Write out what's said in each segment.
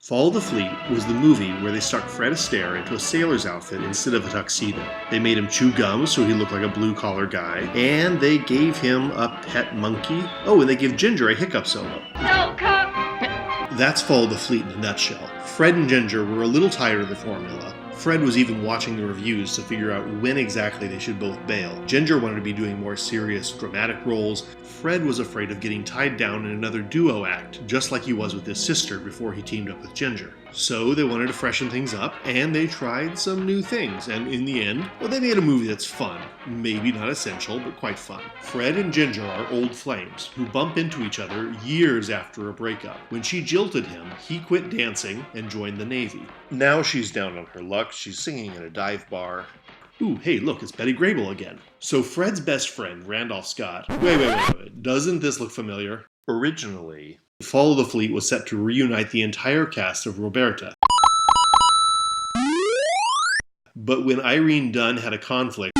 Fall of the Fleet was the movie where they stuck Fred Astaire into a sailor's outfit instead of a tuxedo. They made him chew gum so he looked like a blue-collar guy, and they gave him a pet monkey. Oh, and they gave Ginger a hiccup solo. No, come! That's Fall of the Fleet in a nutshell. Fred and Ginger were a little tired of the formula. Fred was even watching the reviews to figure out when exactly they should both bail. Ginger wanted to be doing more serious, dramatic roles. Fred was afraid of getting tied down in another duo act, just like he was with his sister before he teamed up with Ginger. So they wanted to freshen things up, and they tried some new things, and in the end, well, they made a movie that's fun. Maybe not essential, but quite fun. Fred and Ginger are old flames, who bump into each other years after a breakup. When she jilted him, he quit dancing and joined the Navy. Now she's down on her luck, she's singing in a dive bar. Ooh, hey, look, it's Betty Grable again. So Fred's best friend, Randolph Scott... Wait. Doesn't this look familiar? Originally, Fall of the Fleet was set to reunite the entire cast of Roberta. But when Irene Dunn had a conflict,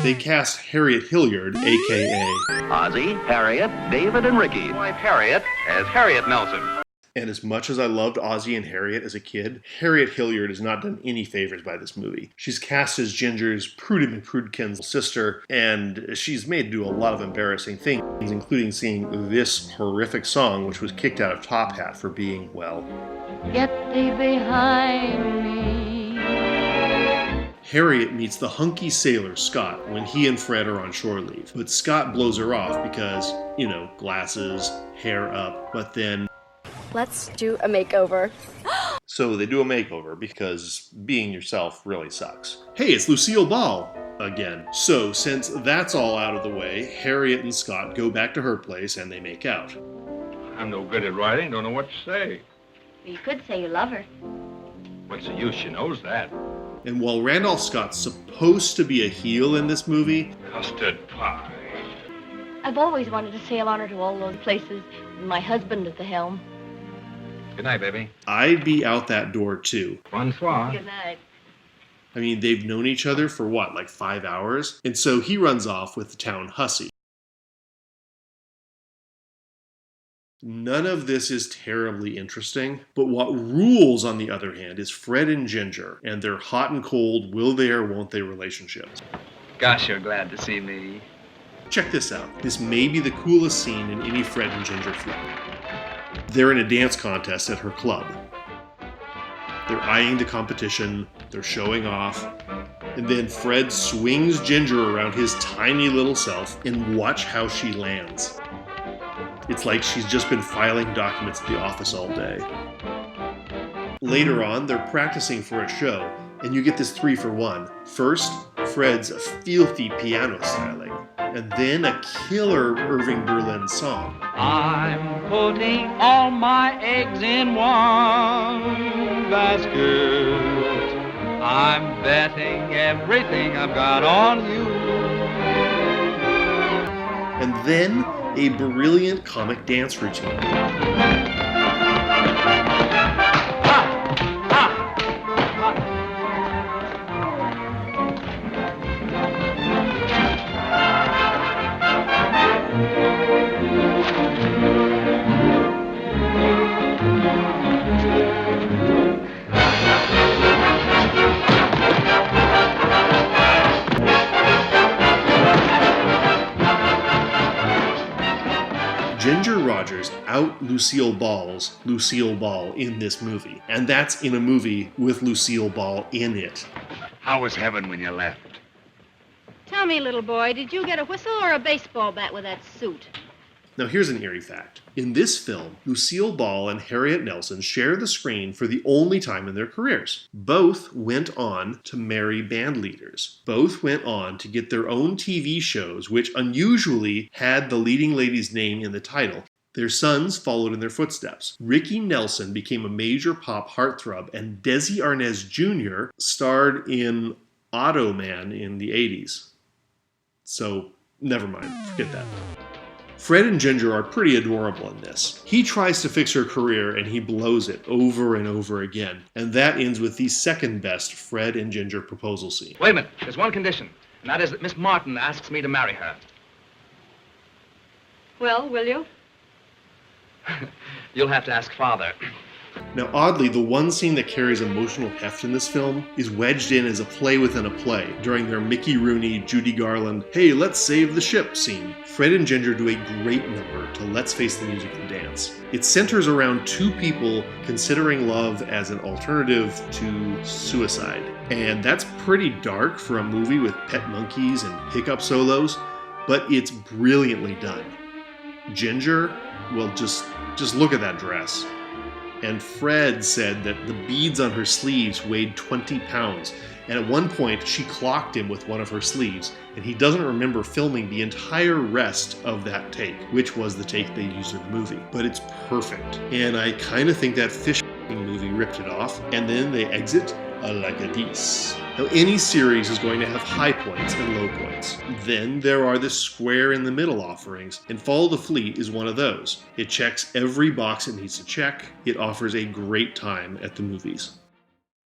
they cast Harriet Hilliard, a.k.a. Ozzie, Harriet, David, and Ricky. Wife Harriet as Harriet Nelson. And as much as I loved Ozzie and Harriet as a kid, Harriet Hilliard has not done any favors by this movie. She's cast as Ginger's Prudy McPrudkin's sister, and she's made to do a lot of embarrassing things, including singing this horrific song, which was kicked out of Top Hat for being, well... Get thee behind me. Harriet meets the hunky sailor Scott when he and Fred are on shore leave. But Scott blows her off because, glasses, hair up, but then... Let's do a makeover. So they do a makeover because being yourself really sucks. Hey, it's Lucille Ball again. So since that's all out of the way, Harriet and Scott go back to her place and they make out. I'm no good at writing, don't know what to say. You could say you love her. What's the use? She knows that. And while Randolph Scott's supposed to be a heel in this movie... Custard pie. I've always wanted to sail on her to all those places with my husband at the helm. Good night, baby. I'd be out that door too. Bonsoir. Good night. I mean, they've known each other for what, like 5 hours? And so he runs off with the town hussy. None of this is terribly interesting, but what rules, on the other hand, is Fred and Ginger and their hot and cold, will they or won't they relationships. Gosh, you're glad to see me. Check this out. This may be the coolest scene in any Fred and Ginger film. They're in a dance contest at her club. They're eyeing the competition, they're showing off, and then Fred swings Ginger around his tiny little self, and watch how she lands. It's like she's just been filing documents at the office all day. Later on, they're practicing for a show, and you get this 3-for-1. First, Fred's filthy piano styling, and then a killer Irving Berlin song. I'm putting all my eggs in one basket. I'm betting everything I've got on you. And then a brilliant comic dance routine. Ginger Rogers out Lucille Ball's Lucille Ball in this movie. And that's in a movie with Lucille Ball in it. How was heaven when you left? Tell me, little boy, did you get a whistle or a baseball bat with that suit? Now here's an eerie fact. In this film, Lucille Ball and Harriet Nelson share the screen for the only time in their careers. Both went on to marry band leaders. Both went on to get their own TV shows, which unusually had the leading lady's name in the title. Their sons followed in their footsteps. Ricky Nelson became a major pop heartthrob, and Desi Arnaz Jr. starred in Automan in the 80s. So, never mind. Forget that. Fred and Ginger are pretty adorable in this. He tries to fix her career and he blows it over and over again. And that ends with the second best Fred and Ginger proposal scene. Wait a minute. There's one condition, and that is that Miss Martin asks me to marry her. Well, will you? You'll have to ask Father. Now, oddly, the one scene that carries emotional heft in this film is wedged in as a play within a play during their Mickey Rooney, Judy Garland, "Hey, let's save the ship" scene. Fred and Ginger do a great number to Let's Face the Music and Dance. It centers around two people considering love as an alternative to suicide. And that's pretty dark for a movie with pet monkeys and hiccup solos, but it's brilliantly done. Ginger, well, just look at that dress. And Fred said that the beads on her sleeves weighed 20 pounds. And at one point, she clocked him with one of her sleeves, and he doesn't remember filming the entire rest of that take, which was the take they used in the movie. But it's perfect. And I kind of think that fish movie ripped it off, and then they exit like a disse. Now, any series is going to have high points and low points. Then there are the square in the middle offerings, and Follow the Fleet is one of those. It checks every box it needs to check. It offers a great time at the movies.